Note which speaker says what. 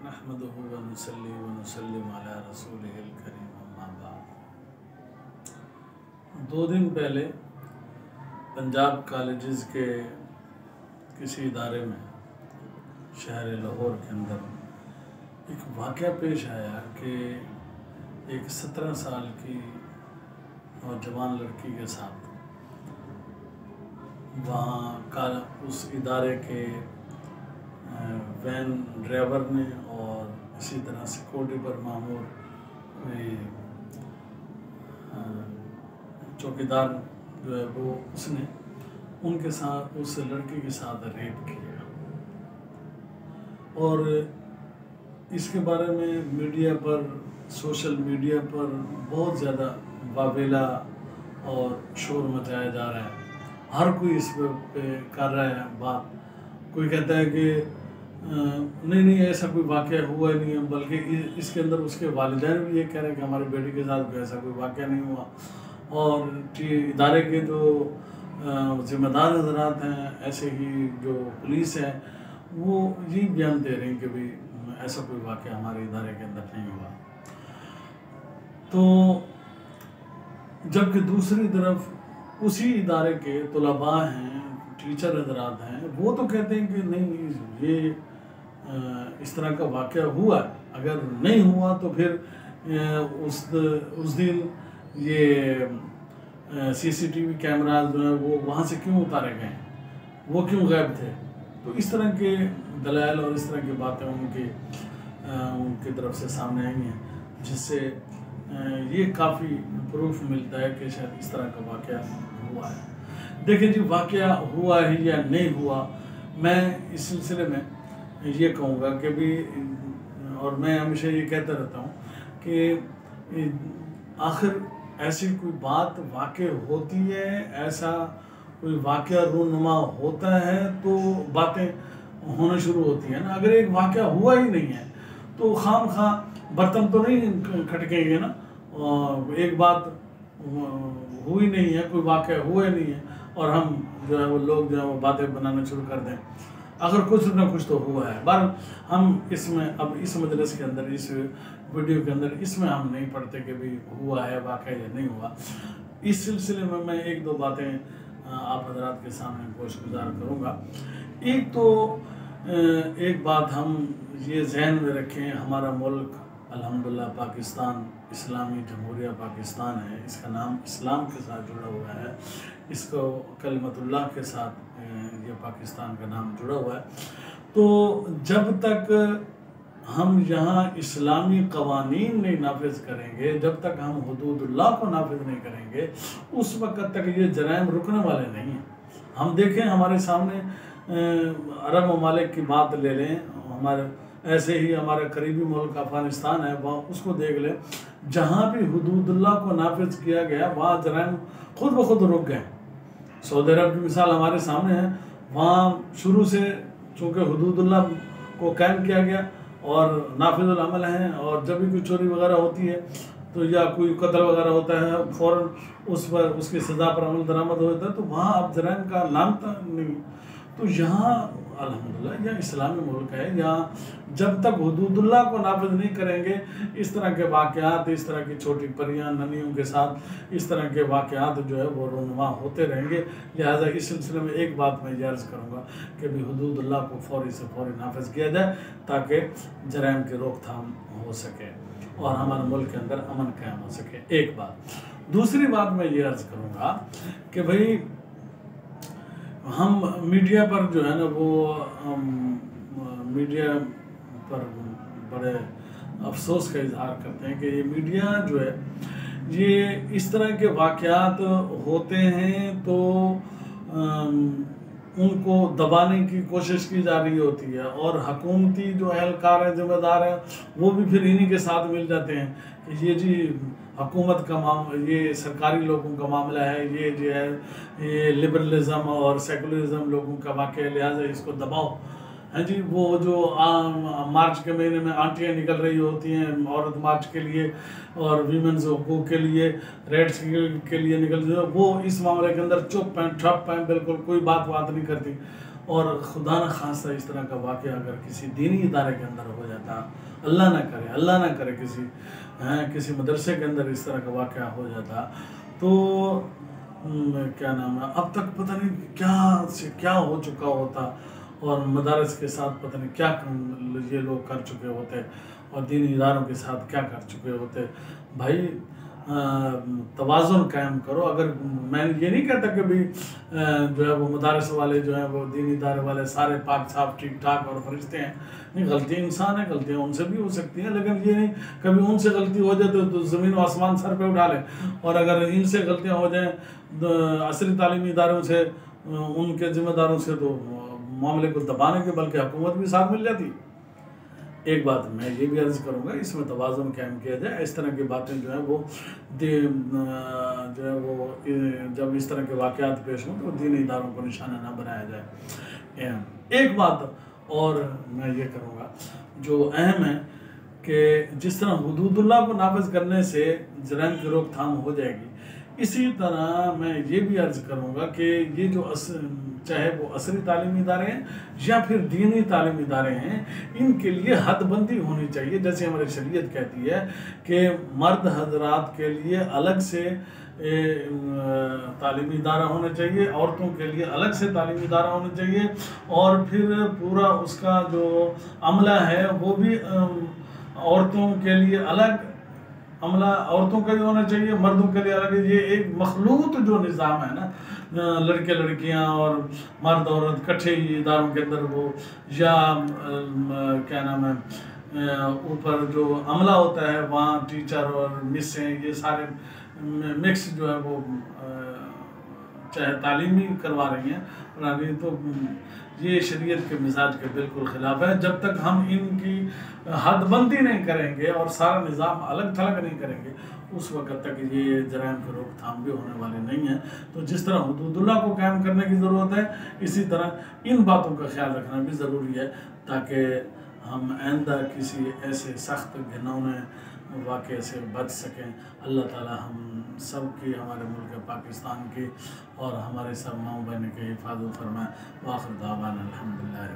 Speaker 1: नहमदुहु व नुसल्ली व नुसल्लिम अला रसूलिहिल करीम अम्मा बाद। 2 दिन पहले पंजाब कॉलेजेस के किसी इदारे में शहर लाहौर के अंदर एक वाक़या पेश आया कि एक 17 साल की नौजवान लड़की के साथ वहाँ उस इदारे के वैन ड्राइवर ने और इसी तरह सिक्योरिटी पर मामूर कोई चौकीदार जो है वो उसने उनके साथ उस लड़की के साथ रेप किया। और इसके बारे में मीडिया पर, सोशल मीडिया पर बहुत ज़्यादा वावेला और शोर मचाया जा रहा है। हर कोई इस पे कर रहा है बात। कोई कहता है कि नहीं ऐसा कोई वाक़या हुआ ही नहीं है, बल्कि इसके अंदर उसके वालिदैन भी ये कह रहे हैं कि हमारे बेटी के साथ ऐसा कोई वाक़या नहीं हुआ। और इदारे के जो ज़िम्मेदार हज़रात हैं, ऐसे ही जो पुलिस है, वो ये बयान दे रहे हैं कि भाई ऐसा कोई वाक़या हमारे इदारे के अंदर नहीं हुआ। तो जबकि दूसरी तरफ उसी इदारे के तलबा हैं, टीचर हज़रात हैं, वो तो कहते हैं कि नहीं ये इस तरह का वाक़या हुआ। अगर नहीं हुआ तो फिर उस दिन ये CCTV कैमराज जो है वो वहाँ से क्यों उतारे गए, वो क्यों गायब थे। तो इस तरह के दलाइल और इस तरह की बातें उनकी तरफ से सामने आई हैं, जिससे ये काफ़ी प्रूफ मिलता है कि शायद इस तरह का वाक़या हुआ है। देखिए जी, वाक़या हुआ है या नहीं हुआ, मैं इस सिलसिले में ये कहूँगा कि भी, और मैं हमेशा ये कहता रहता हूँ कि आखिर ऐसी कोई बात वाक़या होती है, ऐसा कोई वाक़या रूनुमा होता है तो बातें होना शुरू होती हैं ना। अगर एक वाक़या हुआ ही नहीं है तो खाम बर्तन तो नहीं खटकेंगे ना। एक बात हुई नहीं है, कोई वाक़या हुआ ही नहीं है और हम जो है वो लोग जो है वो बातें बनाना शुरू कर दें। अगर कुछ ना कुछ तो हुआ है। बहरहाल हम इसमें अब इस मजलिस के अंदर, इस वीडियो के अंदर इसमें हम नहीं पढ़ते कि भाई हुआ है वाक़या या नहीं हुआ। इस सिलसिले में मैं 1-2 बातें आप हज़रात के सामने गोशगुजार करूँगा। एक तो एक बात हम ये ज़हन में रखें, हमारा मुल्क अल्हम्दुलिल्लाह पाकिस्तान, इस्लामी जमहूरिया पाकिस्तान है। इसका नाम इस्लाम के साथ जुड़ा हुआ है, इसको कलिमतुल्लाह के साथ ये पाकिस्तान का नाम जुड़ा हुआ है। तो जब तक हम यहाँ इस्लामी क़वानीन नहीं नाफिज करेंगे, जब तक हम हुदूदुल्लाह को नाफिज नहीं करेंगे, उस वक़्त तक ये जराइम रुकने वाले नहीं हैं। हम देखें, हमारे सामने अरब ममालिक की बात ले लें, हमारे ऐसे ही हमारा करीबी मुल्क अफ़गानिस्तान है, वहाँ उसको देख लें। जहाँ भी हुदूदुल्लाह को नाफिज किया गया वहाँ जराइम खुद ब खुद रुक गए। सऊदी अरब की मिसाल हमारे सामने है। वहाँ शुरू से चूँकि हुदूदुल्लाह को कायम किया गया और नाफिजुल अमल हैं, और जब भी कोई चोरी वगैरह होती है तो या कोई कत्ल वगैरह होता है, फ़ौरन उस पर उसकी सज़ा पर अमल दरामद होता है। तो वहाँ अब जराइम का नाम नहीं। तो यहाँ अल्हम्दुलिल्लाह यह इस्लामी मुल्क है, यहाँ जब तक हुदूदुल्लाह को नाफिज नहीं करेंगे, इस तरह के वाक़यात, इस तरह की छोटी परियां ननियों के साथ इस तरह के वाक़यात जो है वो रूनुमा होते रहेंगे। लिहाजा इस सिलसिले में एक बात मैं अर्ज़ करूँगा कि भी हुदूदुल्लाह को फ़ौरी से फ़ौरी नाफिज किया जाए ताकि जराइम की रोकथाम हो सके और हमारे मुल्क के अंदर अमन कायम हो सके। एक बात। दूसरी बात मैं ये अर्ज़ करूँगा कि भाई हम मीडिया पर जो है ना वो मीडिया पर बड़े अफसोस का इजहार करते हैं कि ये मीडिया जो है ये इस तरह के वाक़यात होते हैं तो उनको दबाने की कोशिश की जा रही होती है, और हुकूमती जो एहलकार हैं, ज़िम्मेदार हैं, वो भी फिर इन्हीं के साथ मिल जाते हैं कि ये जी हुकूमत का ये सरकारी लोगों का मामला है, ये जो है ये लिबरलिज़म और सेकुलरिज़म लोगों का वाक़या, लिहाजा इसको दबाओ। हैं जी, वो जो मार्च के महीने में आंटियाँ निकल रही होती हैं औरत मार्च के लिए और वीमेंस हकूक़ के लिए, रेड्स के लिए निकल रही है, वो इस मामले के अंदर चुप हैं, ठप हैं, बिल्कुल कोई बात नहीं करती। اور خدا نہ خواستہ اس طرح کا واقعہ اگر کسی دینی ادارے کے اندر ہو جاتا، اللہ نہ کرے کسی مدرسے کے اندر اس طرح کا واقعہ ہو جاتا، تو کیا نام ہے، اب تک پتہ نہیں کیا سے کیا ہو چکا ہوتا، اور مدارس کے ساتھ پتہ نہیں کیا یہ لوگ کر چکے ہوتے، اور دینی اداروں کے ساتھ کیا کر چکے ہوتے۔ بھائی توازن قائم کرو۔ اگر میں یہ نہیں کہتا کہ بھی جو ہے وہ مدارس والے جو ہیں وہ دینی ادارے والے سارے پاک صاف ٹھیک ٹھاک اور فرشتے ہیں، نہیں، غلطیاں انسان ہیں، غلطیاں ان سے بھی ہو سکتی ہیں، لیکن یہ نہیں کبھی ان سے غلطی ہو جائے تو زمین و آسمان سر پہ اٹھا لیں، اور اگر ان سے غلطیاں ہو جائیں عصری تعلیمی اداروں سے، ان کے ذمہ داروں سے، تو معاملے کو دبانے کے بلکہ حکومت بھی ساتھ مل جاتی۔ ایک بات میں یہ بھی عرض کروں گا، اس میں توازن قائم کیا جائے، اس طرح کی باتیں جو ہیں وہ جب اس طرح کے واقعات پیش ہوں تو دینی اداروں کو نشانہ نہ بنایا جائے۔ ایک بات اور میں یہ کروں گا جو اہم ہے کہ جس طرح حدود اللہ کو نافذ کرنے سے جرائم کی روک تھام ہو جائے گی، اسی طرح میں یہ بھی عرض کروں گا کہ یہ جو چاہے وہ عصری تعلیمی ادارے ہیں یا پھر دینی تعلیمی ادارے ہیں، ان کے لیے حد بندی ہونی چاہیے، جیسے ہماری شریعت کہتی ہے کہ مرد حضرات کے لیے الگ سے تعلیمی ادارہ ہونا چاہیے، عورتوں کے لیے الگ سے تعلیمی ادارہ ہونا چاہیے، اور پھر پورا اس کا جو عملہ ہے وہ بھی عورتوں کے لیے الگ عملہ عورتوں کا بھی ہونا چاہیے، مردوں کے لیے الگ۔ یہ ایک مخلوط جو نظام ہے نا، لڑکے لڑکیاں اور مرد عورت کٹھے ہی اداروں کے اندر وہ، یا کیا نام ہے، اوپر جو عملہ ہوتا ہے وہاں ٹیچر اور مس ہیں، یہ سارے مکس جو ہے وہ چاہے تعلیمی کروا رہی ہیں، تو یہ شریعت کے مزاج کے بالکل خلاف ہے۔ جب تک ہم ان کی حد بندی نہیں کریں گے اور سارا نظام الگ تھلگ نہیں کریں گے، اس وقت تک یہ جرائم کی روک تھام بھی ہونے والے نہیں ہیں۔ تو جس طرح حدود اللہ کو قائم کرنے کی ضرورت ہے، اسی طرح ان باتوں کا خیال رکھنا بھی ضروری ہے، تاکہ ہم آئندہ کسی ایسے سخت گھنونے واقعے سے بچ سکیں۔ اللہ تعالی ہم سب کی، ہمارے ملک پاکستان کی اور ہمارے سب ماؤں بہنوں کی حفاظت فرمائے۔ وآخر دعوانا الحمدللہ۔